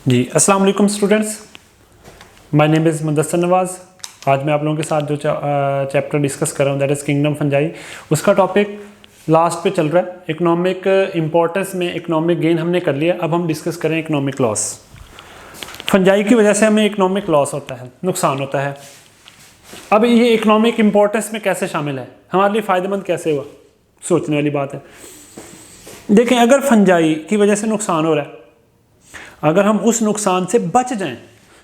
जी अस्सलाम वालेकुम students, my name is Mudassir Nawaz. आज मैं आप लोगों के साथ जो चैप्टर डिस्कस कर रहा हूँ दैट इज़ किंगडम फंजाई, उसका टॉपिक लास्ट पे चल रहा है। इकोनॉमिक इंपॉर्टेंस में इकोनॉमिक गेन हमने कर लिया, अब हम डिस्कस करें इकोनॉमिक लॉस। फंजाई की वजह से हमें इकोनॉमिक लॉस होता है, नुकसान होता है। अब ये इकोनॉमिक इंपॉर्टेंस में कैसे शामिल है, हमारे लिए फ़ायदेमंद कैसे हुआ, सोचने वाली बात है। देखें, अगर फंजाई की वजह से नुकसान हो रहा है, अगर हम उस नुकसान से बच जाएं,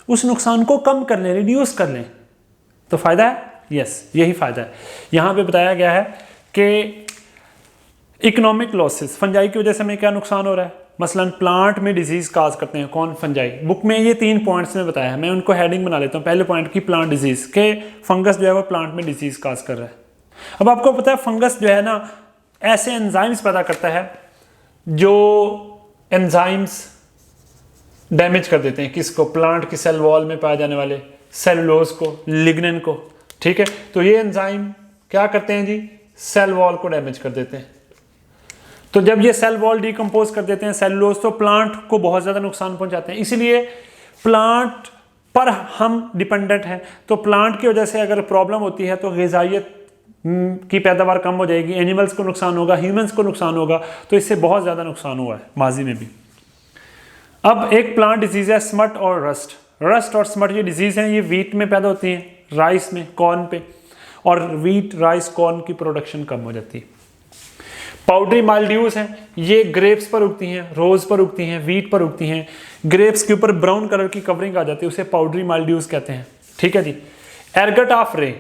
उस नुकसान को कम कर लें, रिड्यूस कर लें, तो फ़ायदा है। यस, यही फ़ायदा है। यहाँ पे बताया गया है कि इकोनॉमिक लॉसेस, फंजाई की वजह से हमें क्या नुकसान हो रहा है। मसलन प्लांट में डिजीज़ काज करते हैं कौन, फंजाई। बुक में ये 3 पॉइंट्स में बताया है, मैं उनको हेडिंग बना लेता हूँ। पहले पॉइंट की प्लांट डिजीज़ के फंगस जो है वो प्लांट में डिजीज़ काज कर रहा है। अब आपको पता है फंगस जो है ना ऐसे एंजाइम्स पैदा करता है जो एंजाइम्स डैमेज कर देते हैं किसको, प्लांट की सेल वॉल में पाए जाने वाले सेलुलोज को, लिग्निन को। ठीक है, तो ये एंजाइम क्या करते हैं जी, सेल वॉल को डैमेज कर देते हैं। तो जब ये सेल वॉल डिकम्पोज कर देते हैं सेलुलोज, तो प्लांट को बहुत ज़्यादा नुकसान पहुंचाते हैं। इसीलिए प्लांट पर हम डिपेंडेंट हैं। तो प्लांट की वजह से अगर प्रॉब्लम होती है तो ग़िज़ाइयत की पैदावार कम हो जाएगी, एनिमल्स को नुकसान होगा, ह्यूमंस को नुकसान होगा। तो इससे बहुत ज़्यादा नुकसान हुआ है माजी में भी। अब एक प्लांट डिजीज़ है स्मट और रस्ट। रस्ट और स्मट ये डिजीज़ हैं, ये वीट में पैदा होती हैं, राइस में, कॉर्न पे, और वीट, राइस, कॉर्न की प्रोडक्शन कम हो जाती है। पाउडरी माइल्ड्यूज हैं, ये ग्रेप्स पर उगती हैं, रोज पर उगती हैं, वीट पर उगती हैं। ग्रेप्स के ऊपर ब्राउन कलर की कवरिंग आ जाती है, उसे पाउडरी माइल्ड्यूज कहते हैं। ठीक है जी। एरगट ऑफ रे,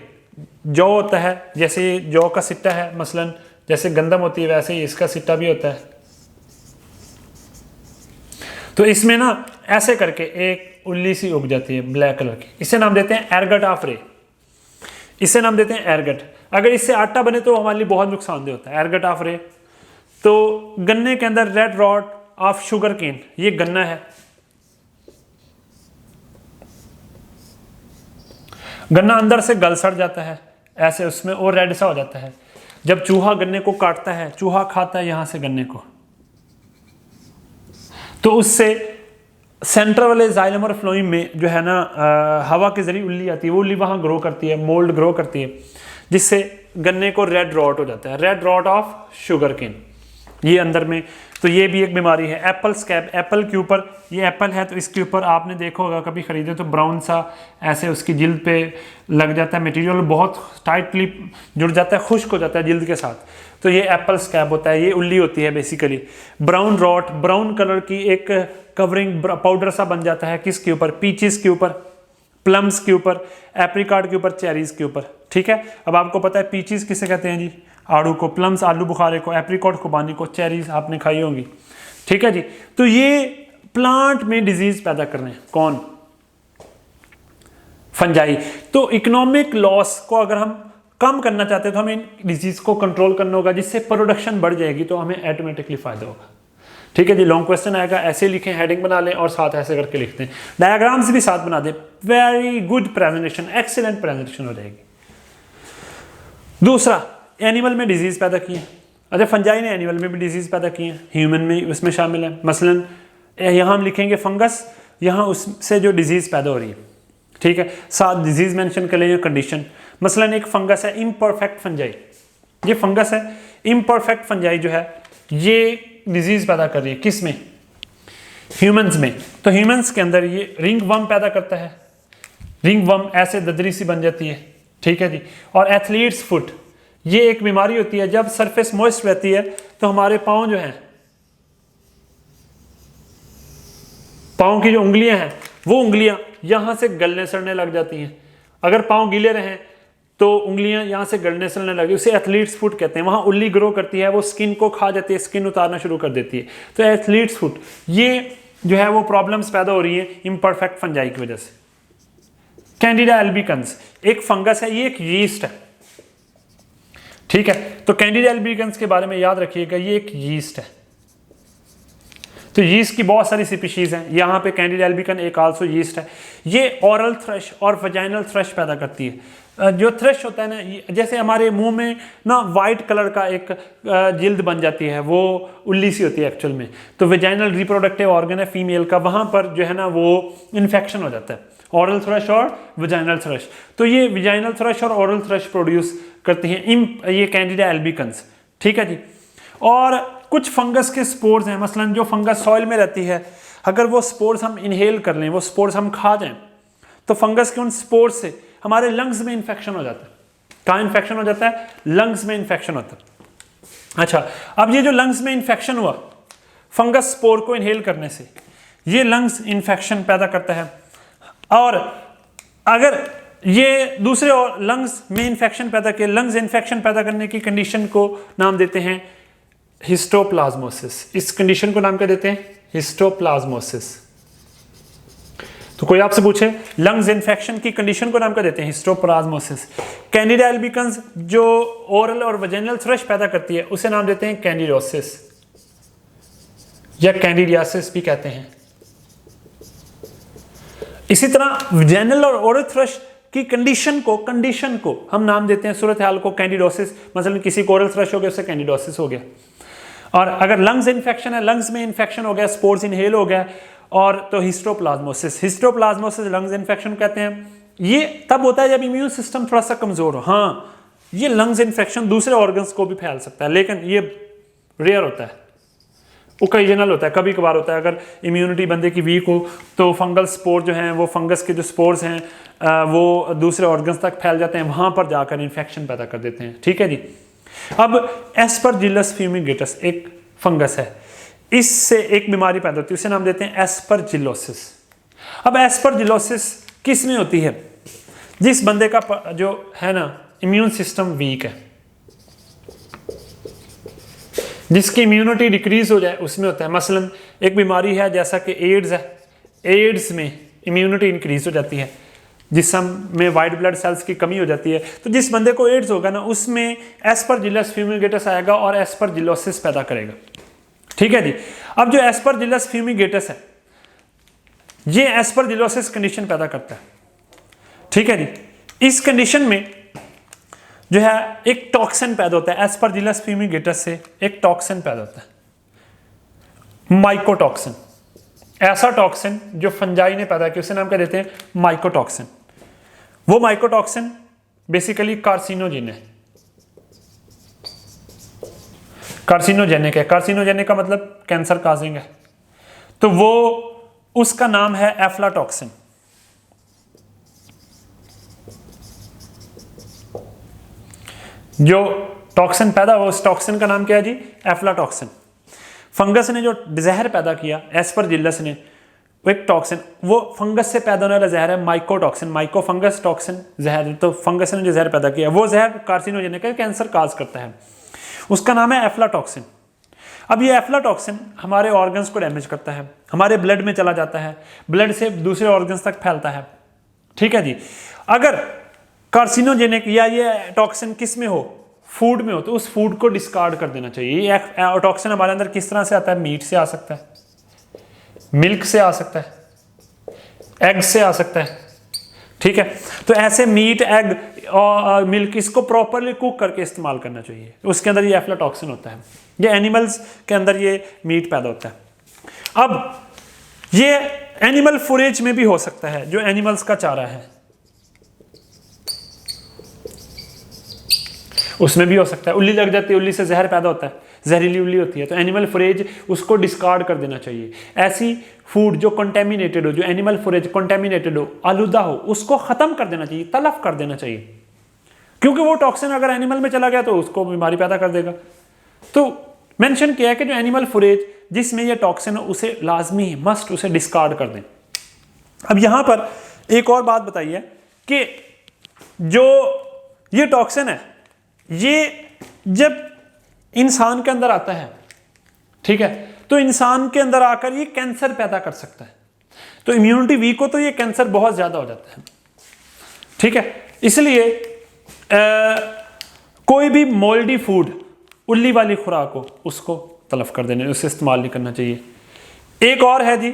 जौ होता है, जैसे जौ का सिट्टा है, मसलन जैसे गंदम होती है वैसे ही इसका सिट्टा भी होता है। तो इसमें ना ऐसे करके एक उल्ली सी उग जाती है ब्लैक कलर की, इसे नाम देते हैं एरगट ऑफ रे, इसे नाम देते हैं एरगट। अगर इससे आटा बने तो हमारे लिए बहुत नुकसानदेह होता है एरगट ऑफ रे। तो गन्ने के अंदर red rot of sugarcane, ये गन्ना है, गन्ना अंदर से गल सड़ जाता है ऐसे, उसमें और रेड सा हो जाता है। जब चूहा गन्ने को काटता है, चूहा खाता है यहां से गन्ने को, तो उससे सेंटर वाले जाइलम और फ्लोइम में जो है ना हवा के जरिए उल्ली आती है, वो उल्ली वहाँ ग्रो करती है, मोल्ड ग्रो करती है, जिससे गन्ने को रेड रॉट हो जाता है, red rot of sugarcane, ये अंदर में। तो ये भी एक बीमारी है। एप्पल स्कैब, एप्पल के ऊपर, ये एप्पल है तो इसके ऊपर आपने देखा होगा कभी खरीदे तो ब्राउन सा ऐसे उसकी जिल्द पे लग जाता है, मटेरियल बहुत टाइटली जुड़ जाता है, खुश्क हो जाता है जिल्द के साथ, तो ये एप्पल स्कैब होता है, ये उल्ली होती है basically. Brown rot, brown colour की एक कवरिंग पाउडर सा बन जाता है किसके ऊपर, पीचेस के ऊपर, प्लम्स के ऊपर, एप्रिकॉट के ऊपर, चेरीज के ऊपर। ठीक है, अब आपको पता है पीचेस किसे कहते हैं जी, आड़ू को, प्लम्स आलू बुखारे को, एप्रिकॉट खुबानी को, चेरीज आपने खाई होंगी। ठीक है जी। तो ये प्लांट में डिजीज पैदा कर रहे हैं कौन, फंजाई। तो इकोनॉमिक लॉस को अगर हम कम करना चाहते हैं तो हमें डिजीज को कंट्रोल करना होगा, जिससे प्रोडक्शन बढ़ जाएगी, तो हमें ऑटोमेटिकली फायदा होगा। ठीक है जी। लॉन्ग क्वेश्चन आएगा, ऐसे लिखें, हेडिंग बना लें और साथ ऐसे करके लिखते हैं, डायग्राम्स भी साथ बना दें। Very good presentation, excellent presentation हो जाएगी। दूसरा, एनिमल में डिजीज पैदा किए। अच्छा, फंजाई ने एनिमल में भी डिजीज पैदा किए हैं, ह्यूमन में उसमें शामिल है। मसलन यहाँ हम लिखेंगे फंगस, यहाँ उससे जो डिजीज पैदा हो रही है। ठीक है, साथ डिजीज मेंशन कर लेंगे, कंडीशन। मसलन एक फंगस है इम्परफेक्ट फंजाई, ये फंगस है इम्परफेक्ट फंजाई जो है ये डिजीज पैदा कर रही है, किस में, ह्यूमंस में। तो ह्यूमंस के अंदर ये रिंग वर्म पैदा करता है, रिंग वर्म ऐसे ददरी सी बन जाती है। ठीक है जी। और एथलीट्स फुट, ये एक बीमारी होती है, जब सरफेस मॉइस्ट रहती है तो हमारे पाँव जो हैं, पाँव की जो उंगलियां हैं, वो उंगलियां यहां से गलने सड़ने लग जाती हैं। अगर पाँव गीले रहें तो उंगलियां यहां से गलने सड़ने लगी, उसे एथलीट्स फुट कहते हैं। वहां उल्ली ग्रो करती है, वो स्किन को खा जाती है, स्किन उतारना शुरू कर देती है, तो एथलीट्स फुट, ये जो है वो प्रॉब्लम्स पैदा हो रही है इम्परफेक्ट फंजाई की वजह से। कैंडिडा एल्बिकन्स एक फंगस है, ये एक यीस्ट है। ठीक है, तो कैंडिडा एल्बिकन्स के बारे में याद रखिएगा, ये एक यीस्ट है। तो यीस्ट की बहुत सारी स्पीशीज हैं, यहाँ पे कैंडिडा एल्बिकन एक आल्सो यीस्ट है। ये ओरल थ्रश और वजाइनल थ्रश पैदा करती है। जो थ्रश होता है ना, जैसे हमारे मुंह में ना वाइट कलर का एक जिल्द बन जाती है, वो उल्ली सी होती है एक्चुअल में, तो वेजाइनल रिप्रोडक्टिव ऑर्गन है फीमेल का, वहाँ पर जो है ना वो इन्फेक्शन हो जाता है, ऑरल थ्रश और वेजाइनल थ्रश। तो ये वेजाइनल थ्रश और ऑरल थ्रश प्रोड्यूस करती हैं ये कैंडिडा एल्बिकन्स, ठीक है जी। और कुछ फंगस के स्पोर्स हैं, मसलन जो फंगस सॉइल में रहती है, अगर वो स्पोर्स हम इनहेल कर लें, वो स्पोर्स हम खा जाएं, तो फंगस के उन स्पोर्स से हमारे लंग्स में इन्फेक्शन हो जाता है। कहाँ इन्फेक्शन हो जाता है? लंग्स में इन्फेक्शन होता है। अच्छा, अब ये जो लंग्स में इन्फेक्शन हुआ फंगस स्पोर को इनहेल करने से, ये लंग्स इन्फेक्शन पैदा करता है। और अगर ये दूसरे और लंग्स में इन्फेक्शन पैदा किया, लंग्स इन्फेक्शन पैदा करने की कंडीशन को नाम देते हैं हिस्टोप्लाज्मोसिस। इस कंडीशन को नाम क्या देते हैं? हिस्टोप्लाज्मोसिस। तो कोई आपसे पूछे लंग्स इन्फेक्शन की कंडीशन को नाम क्या देते हैं? हिस्टोप्लाज्मोसिस। कैंडिडा एल्बिकन्स जो ओरल और वेजाइनल थ्रश पैदा करती है उसे नाम देते हैं कैंडिडोसिस या कैंडिडियासिस भी कहते हैं। इसी तरह वेजाइनल और ओरल थ्रश की कंडीशन को हम नाम देते हैं, सूरत हाल को कैंडिडोसिस। मतलब किसी को ओरल थ्रश हो गया, उससे कैंडिडोसिस हो गया। और अगर लंग्स इन्फेक्शन है, लंग्स में इन्फेक्शन हो गया, स्पोर्स इनहेल हो गया, और तो हिस्टोप्लाज्मोसिस। हिस्टोप्लाज्मोसिस लंग्स इन्फेक्शन कहते हैं। ये तब होता है जब इम्यून सिस्टम थोड़ा सा कमजोर हो। हाँ, ये लंग्स इन्फेक्शन दूसरे ऑर्गन्स को भी फैल सकता है, लेकिन ये रेयर होता है, ओकेजनल होता है, कभी कभार होता है। अगर इम्यूनिटी बंदे की वीक हो तो फंगल स्पोर जो हैं, वो फंगस के जो स्पोर्स हैं वो दूसरे ऑर्गन्स तक फैल जाते हैं, वहाँ पर जाकर इन्फेक्शन पैदा कर देते हैं, ठीक है जी। अब एस्परजिलस फ्यूमिगेटस एक फंगस है, इससे एक बीमारी पैदा होती है, उसे नाम देते हैं एस्परजिलोसिस। अब एस्परजिलोसिस किस में होती है? जिस बंदे का जो है ना इम्यून सिस्टम वीक है, जिसकी इम्यूनिटी डिक्रीज हो जाए, उसमें होता है। मसलन एक बीमारी है जैसा कि एड्स है, एड्स में इम्यूनिटी इंक्रीज हो जाती है, जिस्म में वाइट ब्लड सेल्स की कमी हो जाती है। तो जिस बंदे को एड्स होगा ना, उसमें एस्परजिलस फ्यूमिगेटस आएगा और एस्परजिलोसिस पैदा करेगा, ठीक है जी। अब जो एस्परजिलस फ्यूमिगेटस है, ये एस्परजिलोसिस कंडीशन पैदा करता है, ठीक है जी। इस कंडीशन में जो है एक टॉक्सिन पैदा होता है, एस्परजिलस फ्यूमिगेटस से एक टॉक्सिन पैदा होता है, माइकोटॉक्सिन। ऐसा टॉक्सिन जो फंजाई ने पैदा किया, उसे नाम क्या देते हैं? माइकोटॉक्सिन। वो माइकोटॉक्सिन बेसिकली कार्सिनोजेन है, कार्सिनोजेनिक है। कार्सिनोजेनिक का मतलब कैंसर काजिंग है, तो वो उसका नाम है एफ्लाटॉक्सिन। जो टॉक्सिन पैदा हुआ, उस टॉक्सिन का नाम क्या है जी? एफ्लाटॉक्सिन। फंगस ने जो जहर पैदा किया, एस्परजिलस ने, वो एक टॉक्सिन, वो फंगस से पैदा होने वाला जहर है माइकोटॉक्सिन। माइको फंगस, टॉक्सिन जहर। तो फंगस ने जो जहर पैदा किया, वो जहर कार्सिनोजेनिक है, कैंसर काज करता है, उसका नाम है एफ्लाटॉक्सिन। अब ये एफ्लाटॉक्सिन हमारे ऑर्गन्स को डैमेज करता है, हमारे ब्लड में चला जाता है, ब्लड से दूसरे ऑर्गन्स तक फैलता है, ठीक है जी। अगर कार्सिनोजेनिक या ये टॉक्सिन किस में हो? फूड में हो, तो उस फूड को डिस्कार्ड कर देना चाहिए। ये टॉक्सिन हमारे अंदर किस तरह से आता है? मीट से आ सकता है, मिल्क से आ सकता है, एग से आ सकता है, ठीक है। तो ऐसे मीट, एग और मिल्क, इसको प्रॉपरली कुक करके इस्तेमाल करना चाहिए, उसके अंदर ये एफ्लाटॉक्सिन होता है। ये एनिमल्स के अंदर ये मीट पैदा होता है। अब ये एनिमल फुरेज में भी हो सकता है, जो एनिमल्स का चारा है उसमें भी हो सकता है। उल्ली लग जाती है, उल्ली से जहर पैदा होता है, जहरीली उल्ली होती है, तो एनिमल फुरेज उसको डिस्कार्ड कर देना चाहिए। ऐसी फूड जो कंटेमिनेटेड हो, जो एनिमल फुरेज कंटेमिनेटेड हो, आलूदा हो, उसको खत्म कर देना चाहिए, तलफ कर देना चाहिए, क्योंकि वो टॉक्सिन अगर एनिमल में चला गया तो उसको बीमारी पैदा कर देगा। तो मेंशन किया है कि जो एनिमल फुरेज जिसमें ये टॉक्सिन हो, उसे लाजमी मस्ट उसे डिस्कार्ड कर दें। अब यहां पर एक और बात बताइए कि जो ये टॉक्सिन है, ये जब इंसान के अंदर आता है, ठीक है, तो इंसान के अंदर आकर ये कैंसर पैदा कर सकता है। तो इम्यूनिटी वीक हो तो ये कैंसर बहुत ज्यादा हो जाता है, ठीक है। इसलिए कोई भी मोल्डी फूड, उल्ली वाली खुराक हो, उसको तलफ कर देने, उसे इस्तेमाल नहीं करना चाहिए। एक और है जी,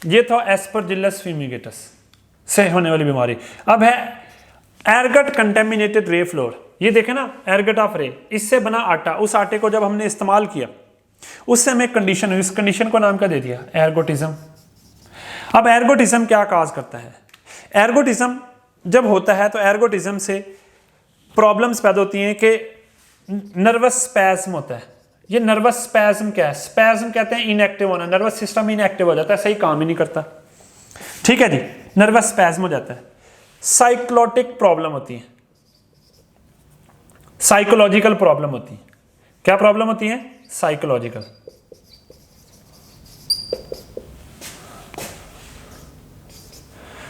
ये था एस्परजिलस फ्यूमिगेटस से होने वाली बीमारी। अब है एरगट कंटेमिनेटेड रे फ्लोर, ये देखें ना, एरगट ऑफ रे, इससे बना आटा, उस आटे को जब हमने इस्तेमाल किया उससे हमें कंडीशन हुई, इस कंडीशन को नाम क्या दे दिया, एर्गोटिज्म। अब एर्गोटिज्म क्या काज करता है, एर्गोटिज्म जब होता है तो एर्गोटिज्म से प्रॉब्लम्स पैदा होती हैं कि नर्वस स्पैज्म होता है। ये नर्वस स्पैज्म क्या है, स्पैज्म कहते हैं इनएक्टिव होना, नर्वस सिस्टम इनएक्टिव हो जाता है, सही काम ही नहीं करता, ठीक है जी, नर्वस स्पैज्म हो जाता है। साइक्लोटिक प्रॉब्लम होती है, साइकोलॉजिकल प्रॉब्लम होती है, क्या प्रॉब्लम होती है, साइकोलॉजिकल।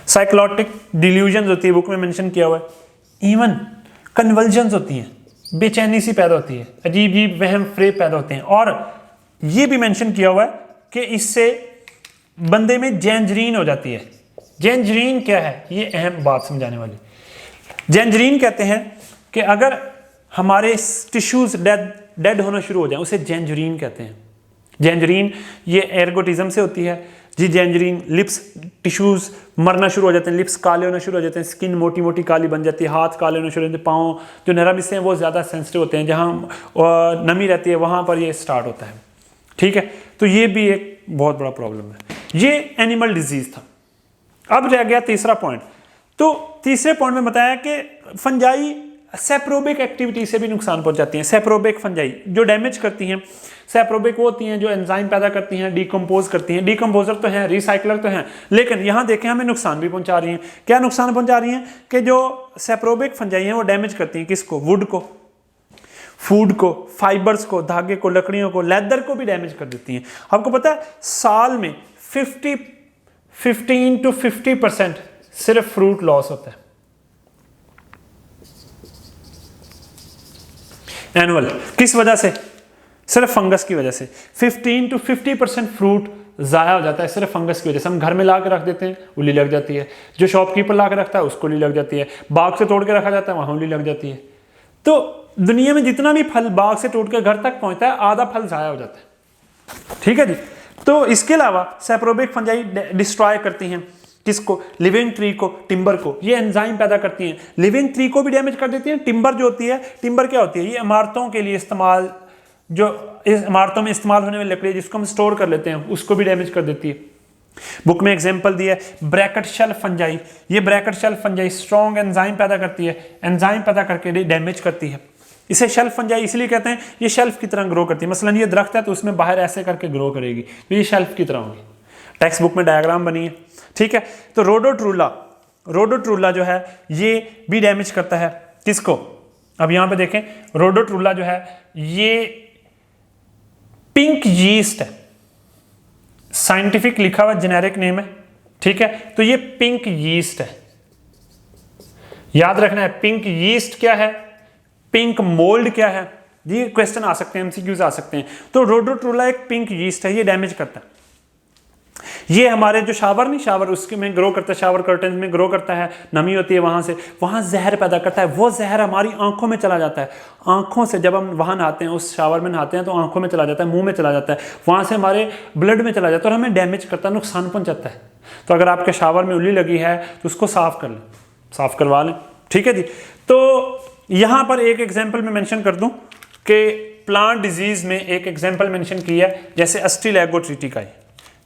साइकोलॉटिक डिल्यूजन होती है, बुक में मेंशन किया हुआ है। इवन कन्वल्जन्स होती हैं, बेचैनी सी पैदा होती है, अजीब अजीब वहम फ्रेब पैदा होते हैं। और ये भी मेंशन किया हुआ है कि इससे बंदे में जेंजरीन हो जाती है। जेंजरीन क्या है, ये अहम बात समझाने वाली। जेंजरीन कहते हैं कि अगर हमारे टिश्यूज डेड होना शुरू हो जाए उसे जेंजरीन कहते हैं। जेंजरीन ये एर्गोटिज्म से होती है जी। जेंजरीन लिप्स टिश्यूज मरना शुरू हो जाते हैं, लिप्स काले होना शुरू हो जाते हैं, स्किन मोटी मोटी काली बन जाती है, हाथ काले होने शुरू हो जाते हैं, पाँव जो नरम हिस्से हैं वो ज़्यादा सेंसिटिव होते हैं, जहाँ नमी रहती है वहाँ पर ये स्टार्ट होता है, ठीक है। तो ये भी एक बहुत बड़ा प्रॉब्लम है। ये एनिमल डिजीज था। अब रह गया तीसरा पॉइंट। तो तीसरे पॉइंट में बताया कि फंजाई सेप्रोबिक एक्टिविटी से भी नुकसान पहुंचाती हैं। सेप्रोबिक फंजाई जो डैमेज करती हैं, सेप्रोबिक वो होती हैं जो एंजाइम पैदा करती हैं, डिकम्पोज करती हैं। डिकम्पोजर तो हैं, रिसाइकलर तो हैं, लेकिन यहाँ देखें हमें नुकसान भी पहुंचा रही हैं। क्या नुकसान पहुंचा रही हैं कि जो सेप्रोबिक फंजाई हैं वो डैमेज करती हैं किसको, वुड को, फूड को, फाइबर्स को, धागे को, लकड़ियों को, लेदर को भी डैमेज कर देती हैं। आपको पता है साल में 15 to 50% सिर्फ फ्रूट लॉस होता है एनुअल। किस वजह से, सिर्फ फंगस की वजह से 15 to 50% फ्रूट ज़ाया हो जाता है सिर्फ फंगस की वजह से। हम घर में ला के रख देते हैं, उल्ली लग जाती है, जो शॉपकीपर ला के रखता है उसको उल्ली लग जाती है, बाग से तोड़ के रखा जाता है वहाँ उल्ली लग जाती है। तो दुनिया में जितना भी फल बाग से तोड़ के घर तक पहुँचता है आधा फल ज़ाया हो जाता है, ठीक है जी। तो इसके अलावा सेप्रोबिक फंजाई डिस्ट्रॉय करती हैं किसको, लिविंग ट्री को, टिम्बर को। ये एंजाइम पैदा करती हैं, लिविंग ट्री को भी डैमेज कर देती हैं। टिम्बर जो होती है, टिम्बर क्या होती है, ये इमारतों के लिए इस्तेमाल, जो इस इमारतों में इस्तेमाल होने वाली लकड़ी जिसको हम स्टोर कर लेते हैं उसको भी डैमेज कर देती है। बुक में एग्जांपल दिया है ब्रैकेट शेल फंजाई। ये bracket shell fungi strong enzyme पैदा करती है, एंजाइम पैदा करके डैमेज करती है। इसे शेल्फ फंजाई इसलिए कहते हैं, ये शेल्फ की तरह ग्रो करती है। मसलन ये दरख्त है तो उसमें बाहर ऐसे करके ग्रो करेगी, तो ये शेल्फ की तरह होगी। टेक्स्ट बुक में डायग्राम बनी है, ठीक है। तो रोडोट्रूला जो है ये भी डैमेज करता है किसको, अब यहां पे देखें रोडोट्रूला जो है ये पिंक यीस्ट है, साइंटिफिक लिखा हुआ जेनेरिक नेम है, ठीक है। तो ये पिंक यीस्ट है, याद रखना है। पिंक यीस्ट क्या है, पिंक मोल्ड क्या है, ये क्वेश्चन आ सकते हैं, एमसीक्यूज आ सकते हैं। तो रोडोट्रूला एक पिंक यीस्ट है, ये डैमेज करता है। ये हमारे जो शावर उसके में ग्रो करता है, शावर कर्टन में ग्रो करता है, नमी होती है वहाँ से, वहाँ जहर पैदा करता है। वो जहर हमारी आंखों में चला जाता है, आंखों से जब हम वहाँ नहाते हैं, उस शावर में नहाते हैं तो आंखों में चला जाता है, मुंह में चला जाता है, वहाँ से हमारे ब्लड में चला जाता है और हमें डैमेज करता है, नुकसान पहुँचाता है। तो अगर आपके शावर में उल्ली लगी है तो उसको साफ कर लें, साफ करवा लें, ठीक है जी। तो यहाँ पर एक एग्जाम्पल मैं मेंशन कर दूँ कि प्लांट डिजीज में एक एग्जाम्पल मेंशन किया है, जैसे अस्टिलैगो ट्रिटिकाई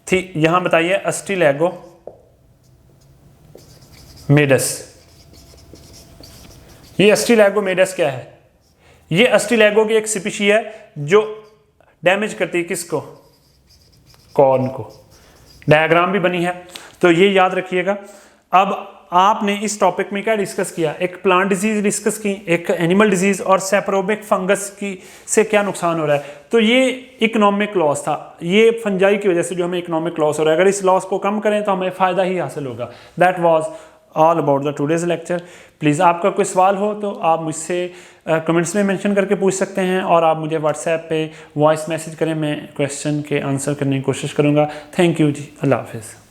थी। यहां बताइए अस्टिलैगो मेडस, ये अस्टिलैगो मेडस क्या है, ये अस्टिलैगो की एक स्पीशी है जो डैमेज करती है किसको, कॉर्न को। डायग्राम भी बनी है, तो ये याद रखिएगा। अब आपने इस टॉपिक में क्या डिस्कस किया, एक प्लांट डिजीज डिस्कस की, एक एनिमल डिजीज और सेप्रोबिक फंगस की से क्या नुकसान हो रहा है। तो ये इकोनॉमिक लॉस था, ये फंजाई की वजह से जो हमें इकोनॉमिक लॉस हो रहा है, अगर इस लॉस को कम करें तो हमें फ़ायदा ही हासिल होगा। That was all about the today's lecture. Please आपका कोई सवाल हो तो आप मुझसे कमेंट्स में मेंशन करके पूछ सकते हैं, और आप मुझे व्हाट्सएप पे वॉइस मैसेज करें, मैं क्वेश्चन के आंसर करने की कोशिश करूँगा। थैंक यू जी, अल्लाह हाफिज़।